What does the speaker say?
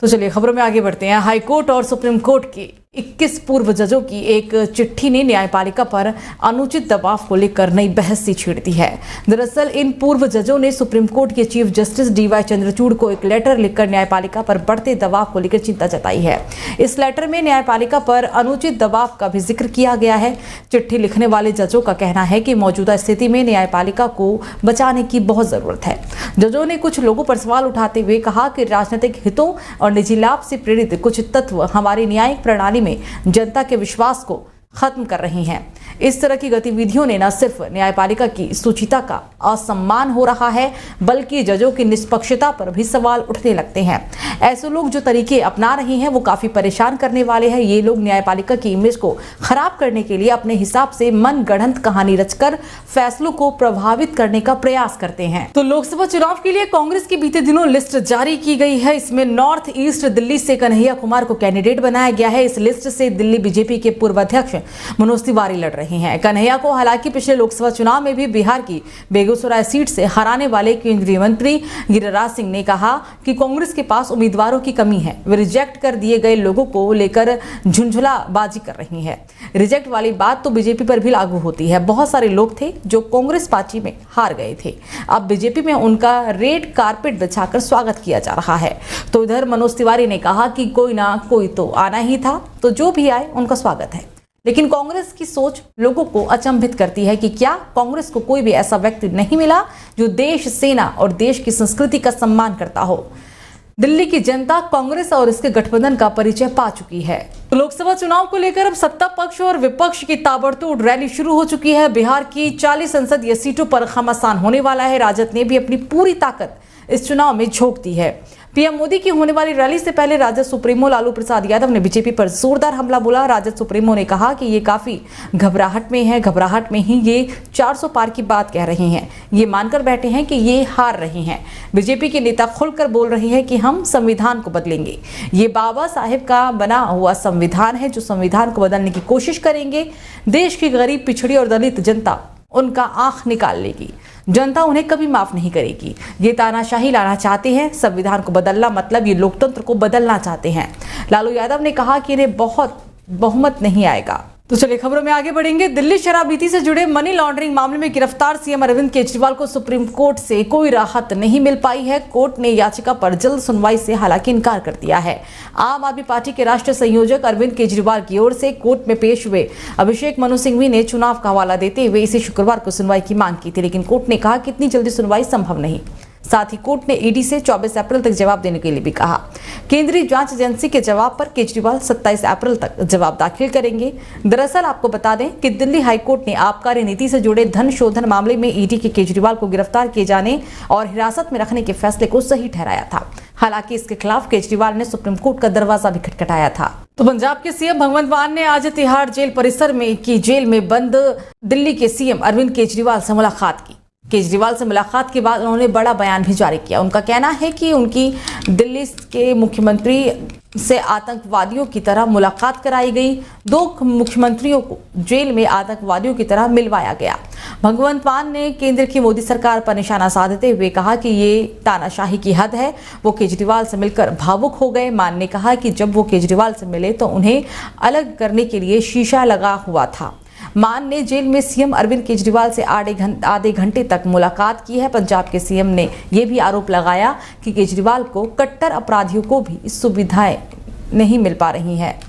तो चलिए खबरों में आगे बढ़ते हैं। हाईकोर्ट और सुप्रीम कोर्ट के 21 पूर्व जजों की एक चिट्ठी ने न्यायपालिका पर अनुचित दबाव को लेकर नई बहस सी छेड़ दी है। दरअसल इन पूर्व जजों ने सुप्रीम कोर्ट के चीफ जस्टिस डीवाई चंद्रचूड़ को एक लेटर लिखकर न्यायपालिका पर बढ़ते दबाव को लेकर चिंता जताई है। इस लेटर में न्यायपालिका पर अनुचित दबाव का भी जिक्र किया गया है। चिट्ठी लिखने वाले जजों का कहना है कि मौजूदा स्थिति में न्यायपालिका को बचाने की बहुत जरूरत है। जजों ने कुछ लोगों पर सवाल उठाते हुए कहा कि राजनीतिक हितों और निजी लाभ से प्रेरित कुछ तत्व हमारी न्यायिक प्रणाली में जनता के विश्वास को खत्म कर रही हैं। इस तरह की गतिविधियों ने न सिर्फ न्यायपालिका की शुचिता का असम्मान हो रहा है, बल्कि जजों की निष्पक्षता पर भी सवाल उठने लगते हैं। ऐसे लोग जो तरीके अपना रहे हैं वो काफी परेशान करने वाले हैं। ये लोग न्यायपालिका की इमेज को खराब करने के लिए अपने हिसाब से मनगढ़ंत कहानी रचकर फैसलों को प्रभावित करने का प्रयास करते हैं। तो लोकसभा चुनाव के लिए कांग्रेस की बीते दिनों लिस्ट जारी की गई है। इसमें नॉर्थ ईस्ट दिल्ली से कन्हैया कुमार को कैंडिडेट बनाया गया है। इस लिस्ट से दिल्ली बीजेपी के पूर्व अध्यक्ष मनोज तिवारी लड़ रहे हैं। कन्हैया को हालांकि पिछले लोकसभा चुनाव में भी बिहार की बेगूसराय सीट से हराने वाले केंद्रीय मंत्री गिरिराज सिंह ने कहा कि कांग्रेस के पास उम्मीदवारों की कमी है। वे रिजेक्ट कर दिए गए लोगों को लेकर झुंझुलाबाजी कर रही है। रिजेक्ट वाली बात तो बीजेपी पर भी लागू होती है। बहुत सारे लोग थे जो कांग्रेस पार्टी में हार गए थे, अब बीजेपी में उनका रेड कारपेट बिछाकर स्वागत किया जा रहा है। तो इधर मनोज तिवारी ने कहा कि कोई ना कोई तो आना ही था, तो जो भी आए उनका स्वागत है। लेकिन कांग्रेस की सोच लोगों को अचंभित करती है कि क्या कांग्रेस को कोई भी ऐसा व्यक्ति नहीं मिला जो देश, सेना और देश की संस्कृति का सम्मान करता हो। दिल्ली की जनता कांग्रेस और इसके गठबंधन का परिचय पा चुकी है। लोकसभा चुनाव को लेकर अब सत्ता पक्ष और विपक्ष की ताबड़तोड़ रैली शुरू हो चुकी है। बिहार की 40 संसदीय सीटों पर घमासान होने वाला है। राजद ने भी अपनी पूरी ताकत इस चुनाव में झोंक दी है। पीएम मोदी की होने वाली रैली से पहले राजद सुप्रीमो लालू प्रसाद यादव ने बीजेपी पर जोरदार हमला बोला। राजद सुप्रीमो ने कहा कि ये काफी घबराहट में है, घबराहट में ही ये 400 पार की बात कह रहे हैं। ये मानकर बैठे हैं कि ये हार रहे हैं। बीजेपी के नेता खुलकर बोल रहे हैं कि हम संविधान को बदलेंगे। ये बाबा साहेब का बना हुआ संविधान है, जो संविधान को बदलने की कोशिश करेंगे। देश की गरीब, पिछड़ी और दलित जनता उनका आंख निकाल लेगी। जनता उन्हें कभी माफ नहीं करेगी। ये तानाशाही लाना चाहते हैं, संविधान को बदलना मतलब ये लोकतंत्र को बदलना चाहते हैं। लालू यादव ने कहा कि इन्हें बहुत बहुमत नहीं आएगा। तो चलिए खबरों में आगे बढ़ेंगे। दिल्ली शराब नीति से जुड़े मनी लॉन्ड्रिंग मामले में गिरफ्तार सीएम अरविंद केजरीवाल को सुप्रीम कोर्ट से कोई राहत नहीं मिल पाई है। कोर्ट ने याचिका पर जल्द सुनवाई से हालांकि इनकार कर दिया है। आम आदमी पार्टी के राष्ट्रीय संयोजक अरविंद केजरीवाल की ओर से कोर्ट में पेश हुए अभिषेक मनु सिंघवी ने चुनाव का हवाला देते हुए इसी शुक्रवार को सुनवाई की मांग की थी, लेकिन कोर्ट ने कहा कि इतनी जल्दी सुनवाई संभव नहीं। साथ ही कोर्ट ने ईडी से 24 अप्रैल तक जवाब देने के लिए भी कहा। केंद्रीय जांच एजेंसी के जवाब पर केजरीवाल 27 अप्रैल तक जवाब दाखिल करेंगे। दरअसल आपको बता दें कि दिल्ली हाईकोर्ट ने आबकारी नीति से जुड़े धन शोधन मामले में ईडी के केजरीवाल को गिरफ्तार किए जाने और हिरासत में रखने के फैसले को सही ठहराया था। हालांकि इसके खिलाफ केजरीवाल ने सुप्रीम कोर्ट का दरवाजा भी खटखटाया था। तो पंजाब के सीएम भगवंत मान ने आज तिहाड़ जेल परिसर में की जेल में बंद दिल्ली के सीएम अरविंद केजरीवाल से मुलाकात की। केजरीवाल से मुलाकात के बाद उन्होंने बड़ा बयान भी जारी किया। उनका कहना है कि उनकी दिल्ली के मुख्यमंत्री से आतंकवादियों की तरह मुलाकात कराई गई। 2 मुख्यमंत्रियों को जेल में आतंकवादियों की तरह मिलवाया गया। भगवंत मान ने केंद्र की मोदी सरकार पर निशाना साधते हुए कहा कि ये तानाशाही की हद है। वो केजरीवाल से मिलकर भावुक हो गए। मान ने कहा कि जब वो केजरीवाल से मिले तो उन्हें अलग करने के लिए शीशा लगा हुआ था। मान ने जेल में सीएम अरविंद केजरीवाल से आधे घंटे तक मुलाकात की है। पंजाब के सीएम ने यह भी आरोप लगाया कि केजरीवाल को कट्टर अपराधियों को भी सुविधाएं नहीं मिल पा रही हैं।